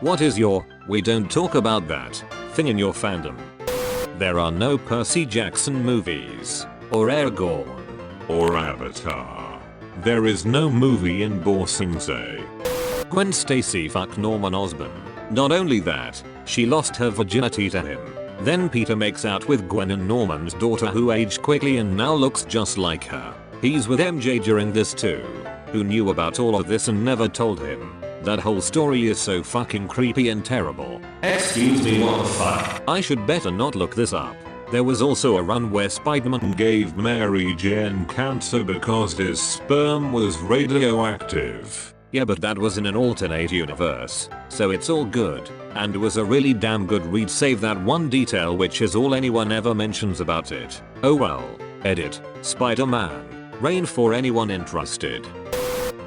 What is your "we don't talk about that" thing in your fandom? There are no Percy Jackson movies, or Aragorn, or Avatar. There is no movie in Ba Sing Se. Gwen Stacy fucked Norman Osborn. Not only that, she lost her virginity to him. Then Peter makes out with Gwen and Norman's daughter, who aged quickly and now looks just like her. He's with MJ during this too. Who knew about all of this and never told him? That whole story is so fucking creepy and terrible. Excuse me, what the fuck? I should better not look this up. There was also a run where Spider-Man gave Mary Jane cancer because his sperm was radioactive. Yeah, but that was in an alternate universe, so it's all good, and was a really damn good read save that one detail which is all anyone ever mentions about it. Oh well. Edit. Spider-Man. Rain for anyone interested.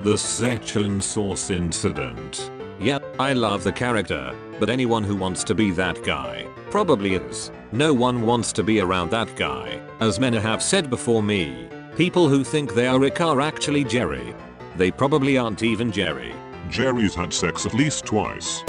The Section Source incident. Yeah, I love the character, but anyone who wants to be that guy probably is. No one wants to be around that guy. As many have said before me, people who think they are Rick are actually Jerry. They probably aren't even Jerry. Jerry's had sex at least twice.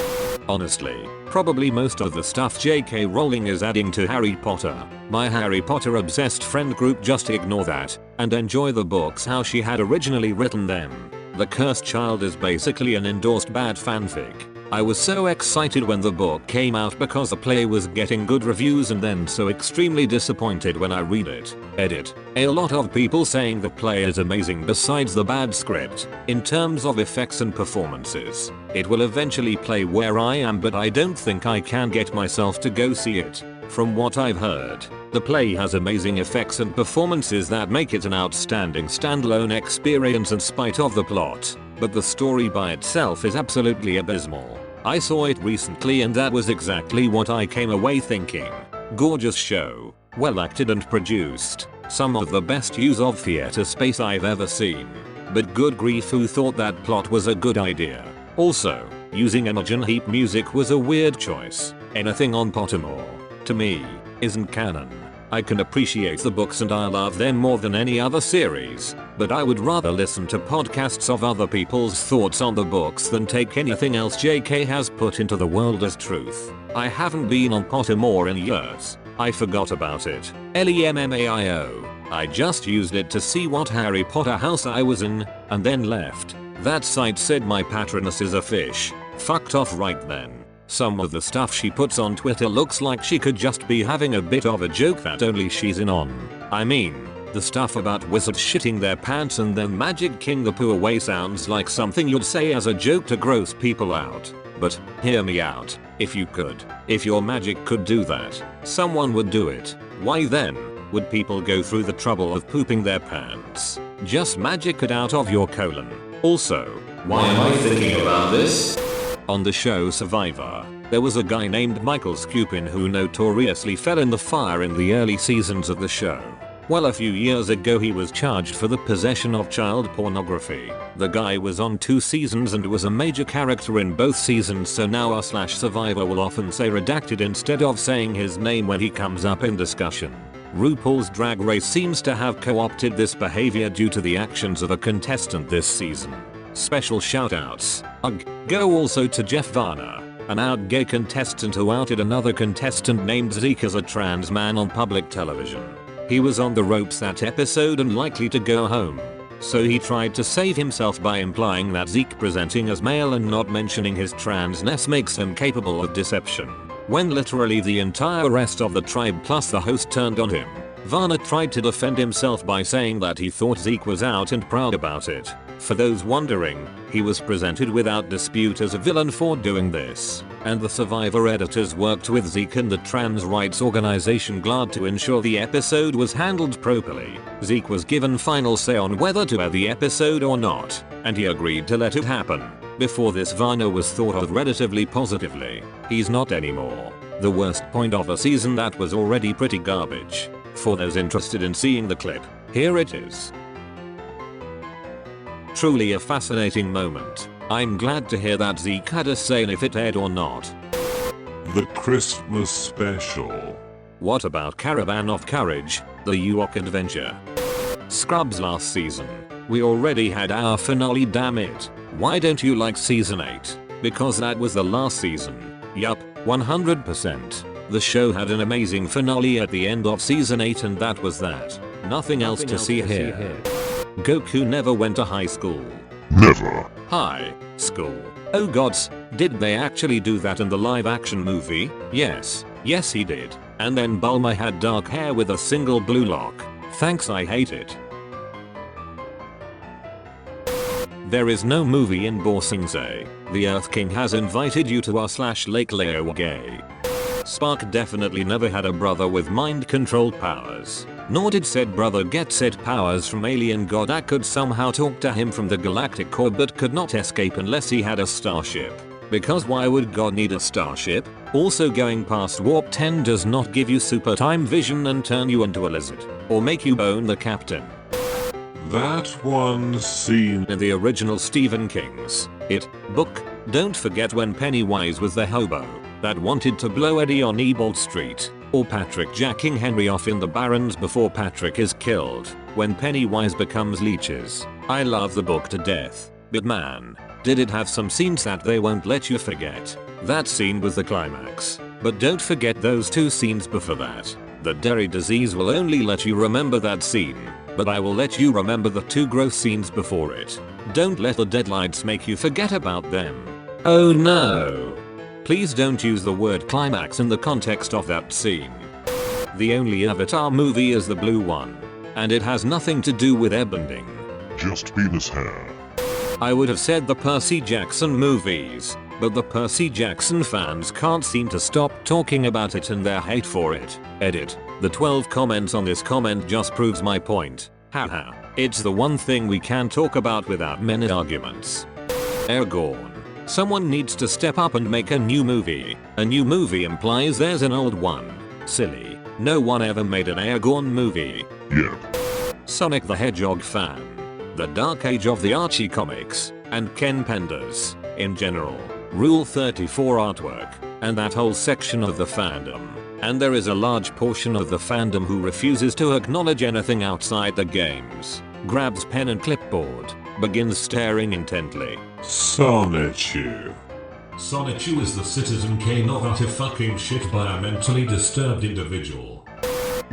Honestly, probably most of the stuff J.K. Rowling is adding to Harry Potter. My Harry Potter obsessed friend group just ignore that and enjoy the books how she had originally written them. The Cursed Child is basically an endorsed bad fanfic. I was so excited when the book came out because the play was getting good reviews and then so extremely disappointed when I read it. Edit. A lot of people saying the play is amazing besides the bad script. In terms of effects and performances, it will eventually play where I am, but I don't think I can get myself to go see it. From what I've heard, the play has amazing effects and performances that make it an outstanding standalone experience in spite of the plot, but the story by itself is absolutely abysmal. I saw it recently and that was exactly what I came away thinking. Gorgeous show, well acted and produced, some of the best use of theater space I've ever seen. But good grief, who thought that plot was a good idea? Also, using Imogen Heap music was a weird choice. Anything on Pottermore, to me, isn't canon. I can appreciate the books and I love them more than any other series, but I would rather listen to podcasts of other people's thoughts on the books than take anything else JK has put into the world as truth. I haven't been on Pottermore in years. I forgot about it. LEMMAIO. I just used it to see what Harry Potter house I was in, and then left. That site said my patroness is a fish. Fucked off right then. Some of the stuff she puts on Twitter looks like she could just be having a bit of a joke that only she's in on. I mean, the stuff about wizards shitting their pants and then Magic King the poo away sounds like something you'd say as a joke to gross people out. But, hear me out, if you could, if your magic could do that, someone would do it. Why then would people go through the trouble of pooping their pants? Just magic it out of your colon. Also, why am I thinking about this? On the show Survivor, there was a guy named Michael Skupin who notoriously fell in the fire in the early seasons of the show. Well, a few years ago he was charged for the possession of child pornography. The guy was on 2 seasons and was a major character in both seasons, so now r/Survivor will often say redacted instead of saying his name when he comes up in discussion. RuPaul's Drag Race seems to have co-opted this behavior due to the actions of a contestant this season. Special shoutouts. Go also to Jeff Varner, an out gay contestant who outed another contestant named Zeke as a trans man on public television. He was on the ropes that episode and likely to go home. So he tried to save himself by implying that Zeke presenting as male and not mentioning his transness makes him capable of deception. When literally the entire rest of the tribe plus the host turned on him. Varner tried to defend himself by saying that he thought Zeke was out and proud about it. For those wondering, he was presented without dispute as a villain for doing this, and the Survivor editors worked with Zeke and the trans rights organization GLAAD to ensure the episode was handled properly. Zeke was given final say on whether to air the episode or not, and he agreed to let it happen. Before this, Varner was thought of relatively positively. He's not anymore. The worst point of a season that was already pretty garbage. For those interested in seeing the clip, here it is. Truly a fascinating moment. I'm glad to hear that Zeke had a say in if it aired or not. The Christmas special. What about Caravan of Courage, the Ewok adventure? Scrubs last season. We already had our finale, damn it. Why don't you like season 8? Because that was the last season. Yup, 100%. The show had an amazing finale at the end of season 8 and that was that. Nothing else to see here. Goku never went to high school. Never. High school. Oh gods, did they actually do that in the live action movie? Yes. Yes he did. And then Bulma had dark hair with a single blue lock. Thanks, I hate it. There is no movie in Ba Sing Se. The Earth King has invited you to r/Lake Leoga. Spark definitely never had a brother with mind control powers. Nor did said brother get said powers from alien god that could somehow talk to him from the galactic core but could not escape unless he had a starship. Because why would God need a starship? Also, going past warp 10 does not give you super time vision and turn you into a lizard. Or make you bone the captain. That one scene In the original Stephen King's It book, don't forget when Pennywise was the hobo that wanted to blow Eddie on Ebold Street. Or Patrick jacking Henry off in the Barrens before Patrick is killed when Pennywise becomes leeches. I love the book to death. But man, did it have some scenes that they won't let you forget. That scene was the climax. But don't forget those 2 scenes before that. The dairy disease will only let you remember that scene. But I will let you remember the 2 gross scenes before it. Don't let the deadlines make you forget about them. Oh no. Please don't use the word climax in the context of that scene. The only Avatar movie is the blue one. And it has nothing to do with airbending. Just penis hair. I would have said the Percy Jackson movies, but the Percy Jackson fans can't seem to stop talking about it and their hate for it. Edit. The 12 comments on this comment just proves my point. Haha. It's the one thing we can talk about without many arguments. Aragorn. Someone needs to step up and make a new movie. A new movie implies there's an old one. Silly. No one ever made an Aragorn movie. Yep. Sonic the Hedgehog fan. The Dark Age of the Archie comics, and Ken Penders, in general. Rule 34 artwork, and that whole section of the fandom. And there is a large portion of the fandom who refuses to acknowledge anything outside the games. Grabs pen and clipboard, begins staring intently. Sonichu. Sonichu is the Citizen Kane of utter fucking shit by a mentally disturbed individual.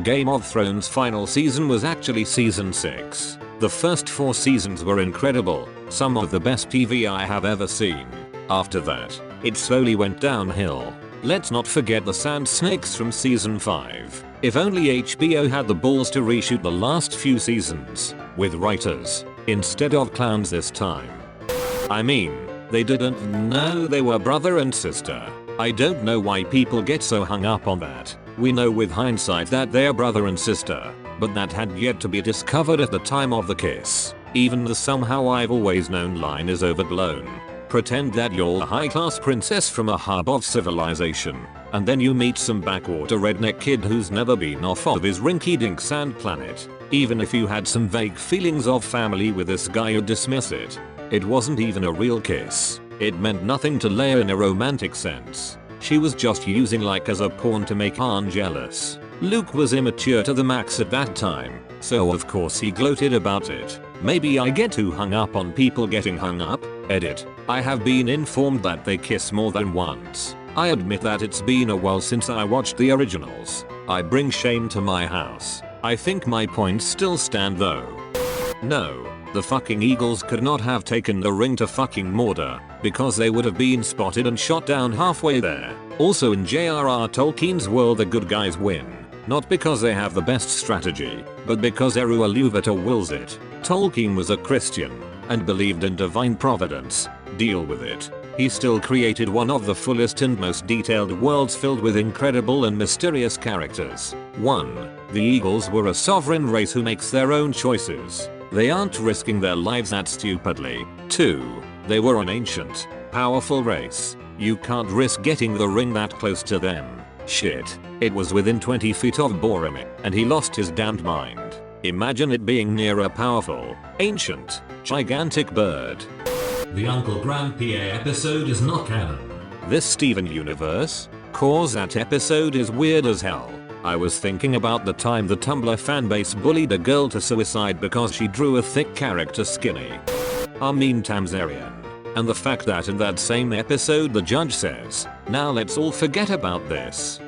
Game of Thrones final season was actually season 6. The first 4 seasons were incredible, some of the best TV I have ever seen. After that, it slowly went downhill. Let's not forget the Sand Snakes from season 5. If only HBO had the balls to reshoot the last few seasons, with writers, instead of clowns this time. I mean, they didn't know they were brother and sister. I don't know why people get so hung up on that. We know with hindsight that they're brother and sister, but that had yet to be discovered at the time of the kiss. Even the somehow I've always known line is overblown. Pretend that you're a high-class princess from a hub of civilization, and then you meet some backwater redneck kid who's never been off of his rinky-dink sand planet. Even if you had some vague feelings of family with this guy, you'd dismiss it. It wasn't even a real kiss. It meant nothing to Leia in a romantic sense. She was just using like as a pawn to make Han jealous. Luke was immature to the max at that time, so of course he gloated about it. Maybe I get too hung up on people getting hung up. Edit. I have been informed that they kiss more than once. I admit that it's been a while since I watched the originals. I bring shame to my house. I think my points still stand though. No. The fucking Eagles could not have taken the ring to fucking Mordor, because they would have been spotted and shot down halfway there. Also in J.R.R. Tolkien's world the good guys win. Not because they have the best strategy, but because Eru Ilúvatar wills it. Tolkien was a Christian, and believed in divine providence. Deal with it. He still created one of the fullest and most detailed worlds filled with incredible and mysterious characters. 1. The Eagles were a sovereign race who makes their own choices. They aren't risking their lives that stupidly. 2. They were an ancient, powerful race. You can't risk getting the ring that close to them. Shit. It was within 20 feet of Boromir, and he lost his damned mind. Imagine it being near a powerful, ancient, gigantic bird. The Uncle Grandpa episode is not canon. This Steven universe? Cause that episode is weird as hell. I was thinking about the time the Tumblr fanbase bullied a girl to suicide because she drew a thick character skinny. I mean Tamzarian. And the fact that in that same episode the judge says, "Now let's all forget about this."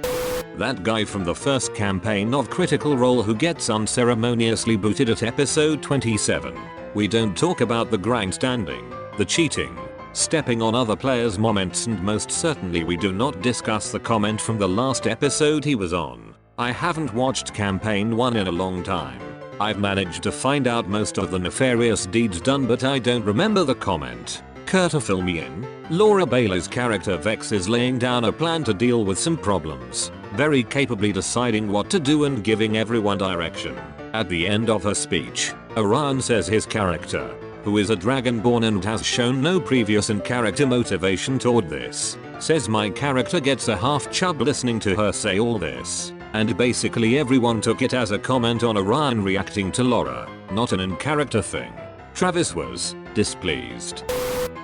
That guy from the first campaign of Critical Role who gets unceremoniously booted at episode 27. We don't talk about the grindstanding, the cheating, stepping on other players' moments, and most certainly we do not discuss the comment from the last episode he was on. I haven't watched campaign 1 in a long time. I've managed to find out most of the nefarious deeds done, but I don't remember the comment. Care to fill me in? Laura Bailey's character Vex is laying down a plan to deal with some problems, very capably deciding what to do and giving everyone direction. At the end of her speech, Orion says his character, who is a dragonborn and has shown no previous in-character motivation toward this, says my character gets a half chub listening to her say all this. And basically everyone took it as a comment on Orion reacting to Laura, not an in-character thing. Travis was displeased.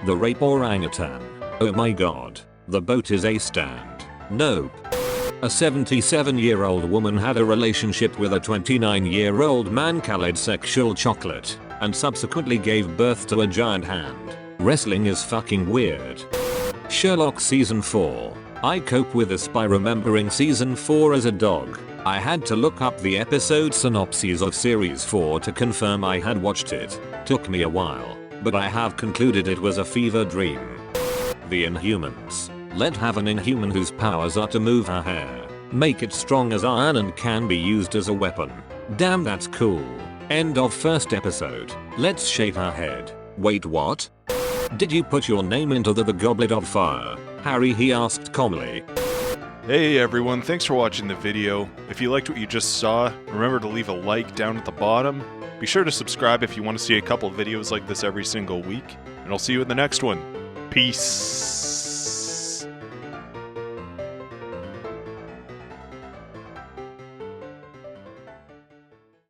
The rape orangutan. Oh my god. The boat is a stand. Nope. A 77-year-old woman had a relationship with a 29-year-old man called Sexual Chocolate, and subsequently gave birth to a giant hand. Wrestling is fucking weird. Sherlock Season 4. I cope with this by remembering Season 4 as a dog. I had to look up the episode synopses of Series 4 to confirm I had watched it. Took me a while, but I have concluded it was a fever dream. The Inhumans. Let's have an Inhuman whose powers are to move her hair, make it strong as iron, and can be used as a weapon. Damn, that's cool. End of first episode. Let's shave her head. Wait, what? Did you put your name into the Goblet of Fire, Harry? He asked calmly. Hey everyone, thanks for watching the video. If you liked what you just saw, remember to leave a like down at the bottom. Be sure to subscribe if you want to see a couple videos like this every single week, and I'll see you in the next one. Peace.